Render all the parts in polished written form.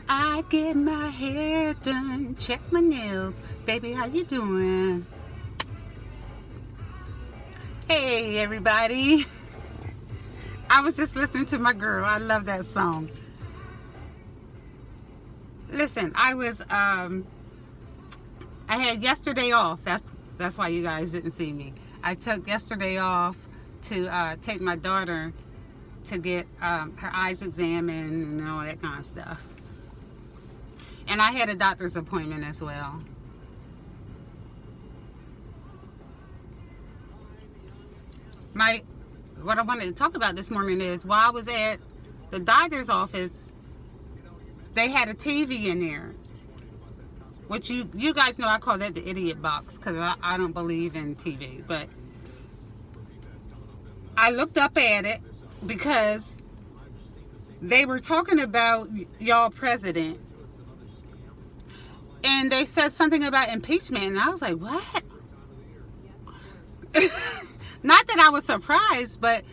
I get my hair done, check my nails. Baby, how you doing? Hey, everybody. I was just listening to my girl. I love that song. Listen, I had yesterday off. That's why you guys didn't see me. I took yesterday off to take my daughter to get her eyes examined and all that kind of stuff. And I had a doctor's appointment as well. What I wanted to talk about this morning is while I was at the doctor's office, they had a TV in there, which you guys know I call that the idiot box because I don't believe in TV. But I looked up at it because they were talking about y'all president, and they said something about impeachment, and I was like, what? Not that I was surprised, but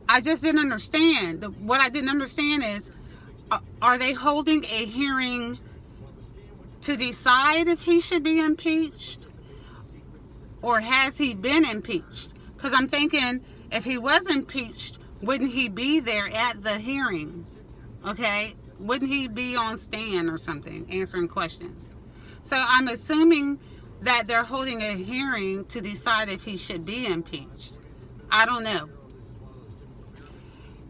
I just didn't understand. What I didn't understand is, are they holding a hearing to decide if he should be impeached? Or has he been impeached? Because I'm thinking, if he was impeached, wouldn't he be there at the hearing? Okay? Wouldn't he be on stand or something, answering questions? So I'm assuming that they're holding a hearing to decide if he should be impeached. I don't know.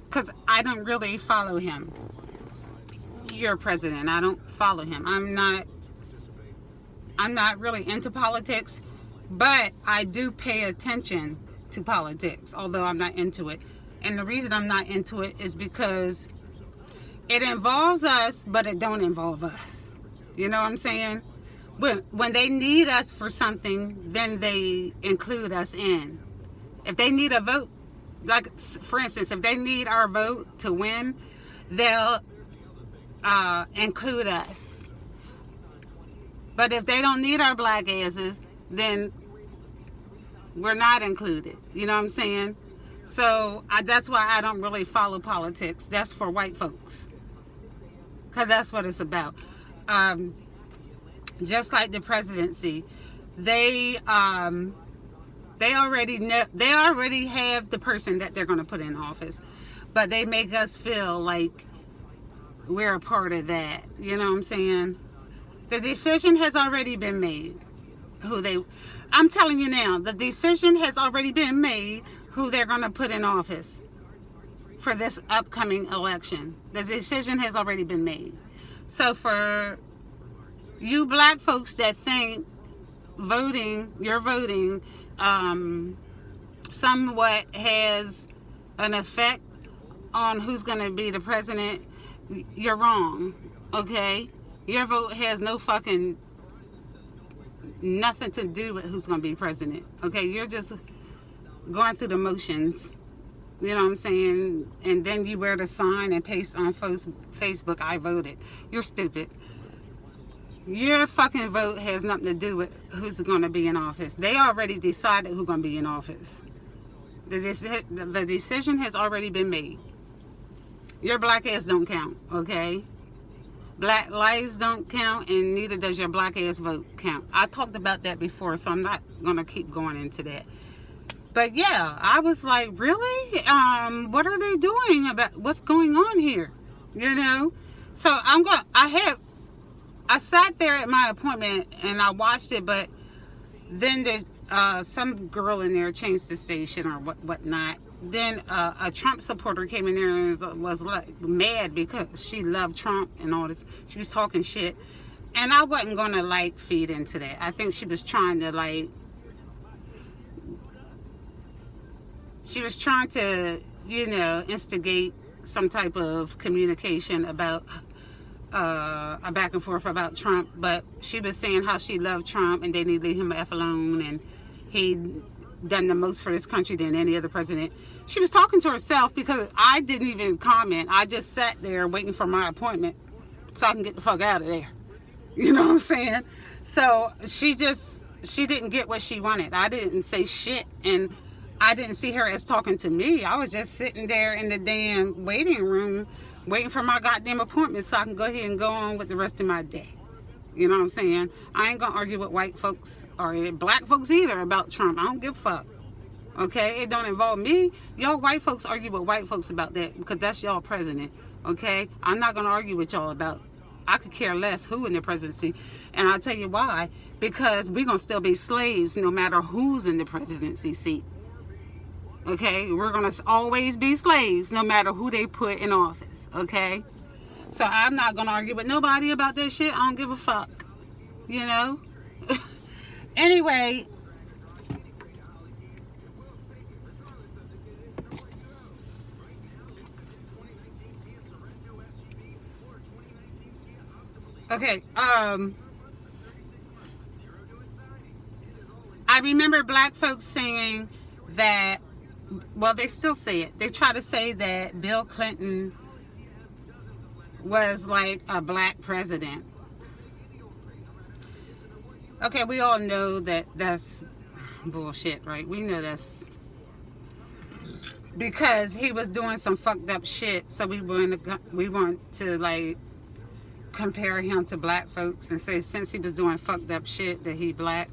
Because I don't really follow him. You're president. I don't follow him. I'm not really into politics, but I do pay attention to politics, although I'm not into it. And the reason I'm not into it is because it involves us, but it don't involve us. You know what I'm saying? When they need us for something, then they include us in. If they need a vote, like for instance, if they need our vote to win, they'll include us. But if they don't need our black asses, then we're not included. You know what I'm saying? So that's why I don't really follow politics. That's for white folks, because that's what it's about. Just like the presidency, they already have the person that they're going to put in office, but they make us feel like we're a part of that. You know what I'm saying? The decision has already been made. I'm telling you now, the decision has already been made who they're going to put in office for this upcoming election. The decision has already been made. So for you black folks that think your voting somewhat has an effect on who's going to be the president, you're wrong, okay? Your vote has nothing to do with who's going to be president, okay? You're just going through the motions, you know what I'm saying? And then you wear the sign and paste on Facebook, I voted. You're stupid. Your fucking vote has nothing to do with who's going to be in office. They already decided who's going to be in office. The decision has already been made. Your black ass don't count, okay? Black lives don't count, and neither does your black ass vote count. I talked about that before, so I'm not going to keep going into that. But yeah, I was like, really? What are they doing about what's going on here? You know? So I sat there at my appointment and I watched it, but then there's some girl in there changed the station or whatnot. Then a Trump supporter came in there and was like mad because she loved Trump and all this. She was talking shit, and I wasn't gonna like feed into that. I think she was trying to instigate some type of communication about a back and forth about Trump, but she was saying how she loved Trump and they need to leave him F alone, and he done the most for this country than any other president. She was talking to herself because I didn't even comment. I just sat there waiting for my appointment so I can get the fuck out of there. You know what I'm saying? So she didn't get what she wanted. I didn't say shit, and I didn't see her as talking to me. I was just sitting there in the damn waiting room waiting for my goddamn appointment so I can go ahead and go on with the rest of my day. You know what I'm saying? I ain't gonna argue with white folks or black folks either about Trump. I don't give a fuck. Okay? It don't involve me. Y'all white folks argue with white folks about that because that's y'all president. Okay? I'm not gonna argue with y'all about, I could care less who in the presidency. And I'll tell you why. Because we're gonna still be slaves no matter who's in the presidency seat. Okay? We're gonna always be slaves no matter who they put in office. Okay? So I'm not gonna argue with nobody about that shit. I don't give a fuck. You know? Anyway. Okay, I remember black folks saying that, well, they still say it. They try to say that Bill Clinton was like a black president. Okay, we all know that that's bullshit, right? We know that's because he was doing some fucked up shit, so we want to like compare him to black folks and say since he was doing fucked up shit that he black.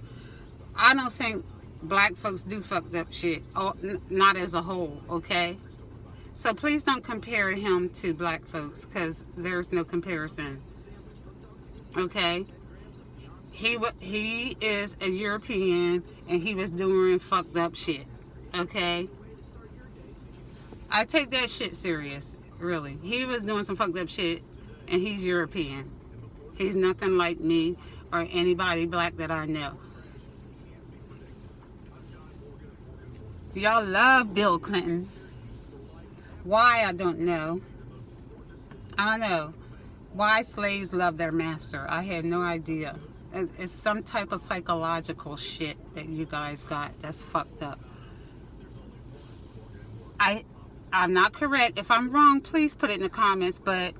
I don't think black folks do fucked up shit, not as a whole, okay? So please don't compare him to black folks because there's no comparison, okay? He is a European and he was doing fucked up shit, okay? I take that shit serious, really. He was doing some fucked up shit and he's European. He's nothing like me or anybody black that I know. Y'all love Bill Clinton. Why, I don't know. I don't know. Why slaves love their master. I have no idea. It's some type of psychological shit that you guys got that's fucked up. I'm not correct. If I'm wrong, please put it in the comments, but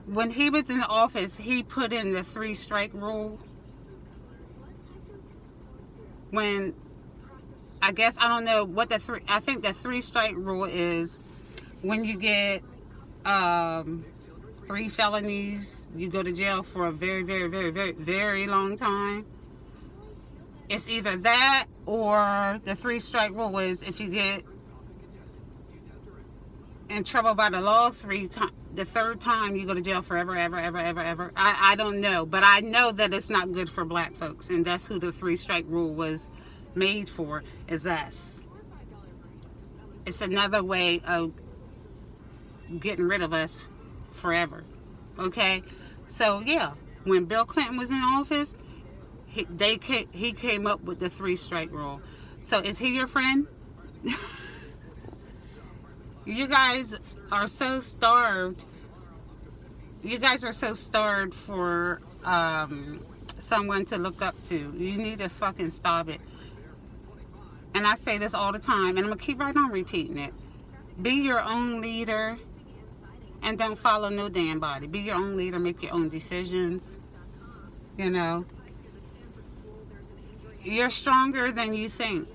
when he was in the office, he put in the 3-strike rule. When, I guess, I don't know what I think the 3-strike rule is when you get 3 felonies, you go to jail for a very, very, very, very, very long time. It's either that or the 3-strike rule is if you get in trouble by the law the 3rd time you go to jail forever, ever, ever, ever, ever. I don't know, but I know that it's not good for black folks, and that's who the 3-strike rule was made for, is us. It's another way of getting rid of us forever, okay? So yeah, when Bill Clinton was in office, he came up with the 3-strike rule. So is he your friend? You guys are so starved. You guys are so starved for someone to look up to. You need to fucking stop it. And I say this all the time, and I'm going to keep right on repeating it. Be your own leader and don't follow no damn body. Be your own leader, make your own decisions. You know. You're stronger than you think.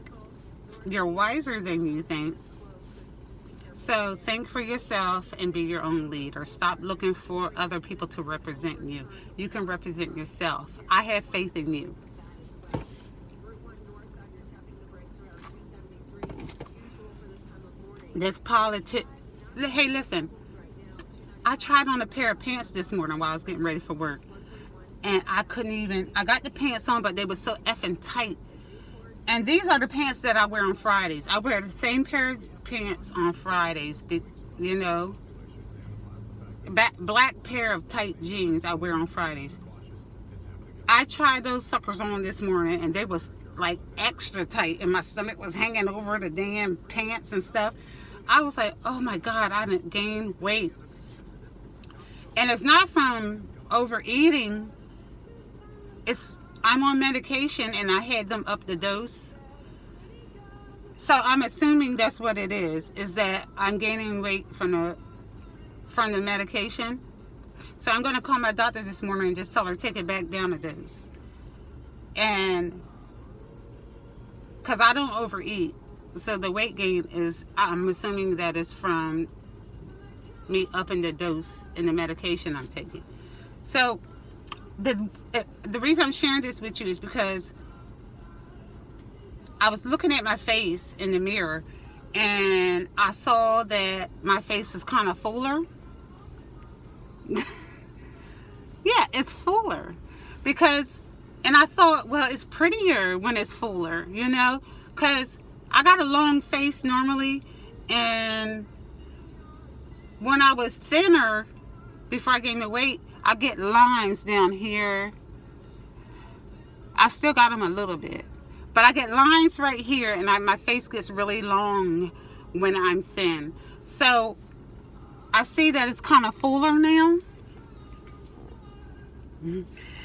You're wiser than you think. So think for yourself and be your own leader. Stop looking for other people to represent you. You can represent yourself. I have faith in you. This hey, listen. I tried on a pair of pants this morning while I was getting ready for work. And I couldn't even, I got the pants on, but they were so effing tight. And these are the pants that I wear on Fridays. I wear the same pair of pants on Fridays, you know. Black pair of tight jeans I wear on Fridays. I tried those suckers on this morning and they was like extra tight and my stomach was hanging over the damn pants and stuff. I was like, oh my God, I didn't gain weight. And it's not from overeating. I'm on medication and I had them up the dose. So I'm assuming that's what it is that I'm gaining weight from the medication. So I'm going to call my doctor this morning and just tell her take it back down a dose. And because I don't overeat. So the weight gain is, I'm assuming that is from me up in the dose in the medication I'm taking. So the reason I'm sharing this with you is because I was looking at my face in the mirror and I saw that my face was kind of fuller. Yeah, it's fuller because, and I thought, well, it's prettier when it's fuller, you know, because I got a long face normally, and when I was thinner, before I gained the weight, I get lines down here. I still got them a little bit, but I get lines right here, and my face gets really long when I'm thin. So I see that it's kind of fuller now.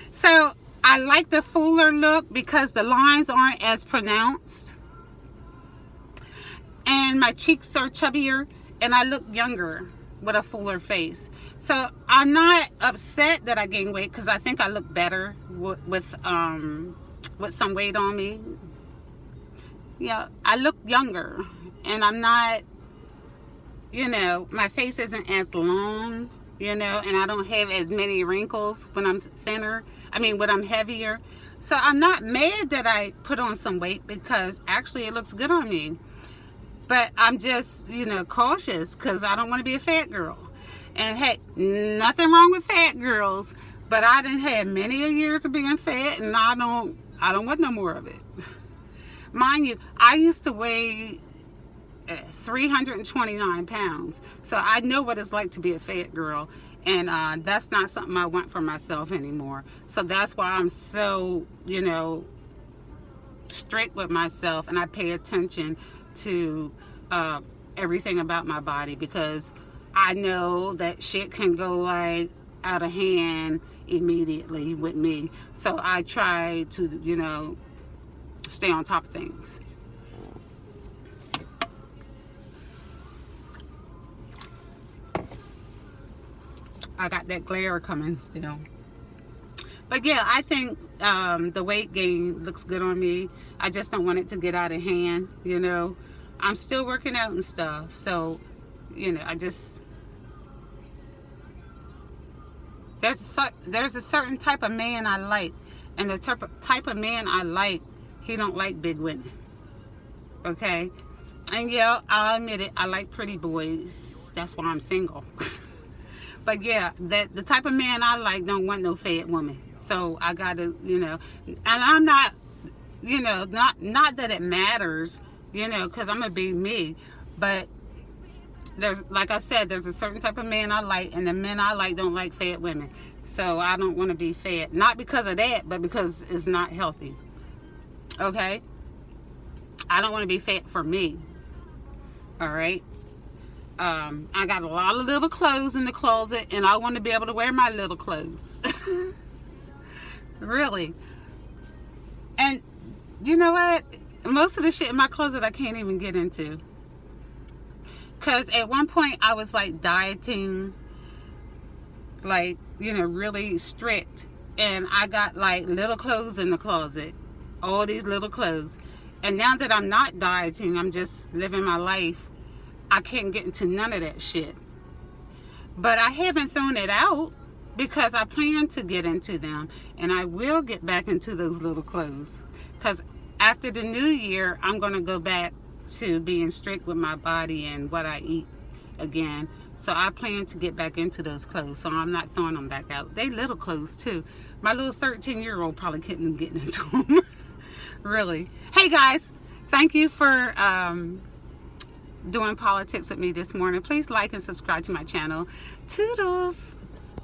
So I like the fuller look because the lines aren't as pronounced, and my cheeks are chubbier, and I look younger with a fuller face. So I'm not upset that I gained weight because I think I look better with some weight on me. Yeah, I look younger, and I'm not, you know, my face isn't as long, you know, and I don't have as many wrinkles when I'm thinner. I mean, when I'm heavier. So I'm not mad that I put on some weight because actually it looks good on me. But I'm just, you know, cautious because I don't want to be a fat girl. And hey, nothing wrong with fat girls, but I done had many a years of being fat, and I don't want no more of it. Mind you, I used to weigh 329 pounds. So I know what it's like to be a fat girl. And that's not something I want for myself anymore. So that's why I'm so, you know, strict with myself. And I pay attention to everything about my body, because I know that shit can go like out of hand immediately with me. So I try to, you know, stay on top of things. I got that glare coming still. But yeah, I think the weight gain looks good on me. I just don't want it to get out of hand, you know. I'm still working out and stuff. So, you know, I just... There's a certain type of man I like. And the type of man I like, he don't like big women. Okay? And yeah, I'll admit it, I like pretty boys. That's why I'm single. But yeah, the type of man I like don't want no fat woman. So I gotta, you know, and I'm not, you know, not that it matters, you know, because I'm gonna be me. But there's, like I said, there's a certain type of man I like, and the men I like don't like fat women. So I don't want to be fat. Not because of that, but because it's not healthy. Okay? I don't want to be fat for me. All right? I got a lot of little clothes in the closet, and I want to be able to wear my little clothes. Really. And you know what? Most of the shit in my closet I can't even get into. Because at one point I was like dieting, like, you know, really strict. And I got like little clothes in the closet. All these little clothes. And now that I'm not dieting, I'm just living my life, I can't get into none of that shit. But I haven't thrown it out because I plan to get into them. And I will get back into those little clothes. Because after the new year, I'm going to go back to being strict with my body and what I eat again. So I plan to get back into those clothes. So I'm not throwing them back out. They little clothes too. My little 13-year-old probably couldn't get into them. Really. Hey guys, thank you for doing politics with me this morning. Please like and subscribe to my channel. Toodles.